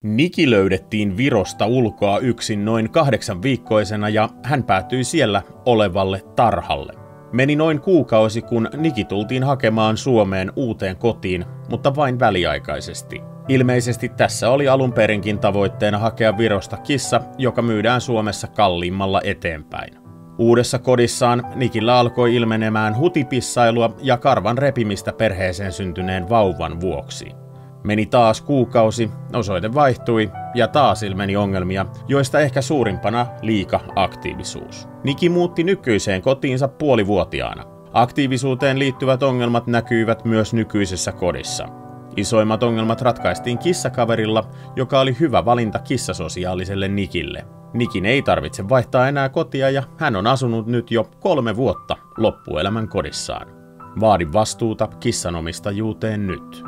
Niki löydettiin Virosta ulkoa yksin noin 8-viikkoisena ja hän päätyi siellä olevalle tarhalle. Meni noin kuukausi, kun Niki tultiin hakemaan Suomeen uuteen kotiin, mutta vain väliaikaisesti. Ilmeisesti tässä oli alun perinkin tavoitteena hakea Virosta kissa, joka myydään Suomessa kalliimmalla eteenpäin. Uudessa kodissaan Nikillä alkoi ilmenemään hutipissailua ja karvan repimistä perheeseen syntyneen vauvan vuoksi. Meni taas kuukausi, osoite vaihtui ja taas ilmeni ongelmia, joista ehkä suurimpana liika aktiivisuus. Niki muutti nykyiseen kotiinsa puolivuotiaana. Aktiivisuuteen liittyvät ongelmat näkyivät myös nykyisessä kodissa. Isoimmat ongelmat ratkaistiin kissakaverilla, joka oli hyvä valinta kissasosiaaliselle Nikille. Nikin ei tarvitse vaihtaa enää kotia ja hän on asunut nyt jo 3 vuotta loppuelämän kodissaan. Vaadi vastuuta kissanomistajuuteen nyt.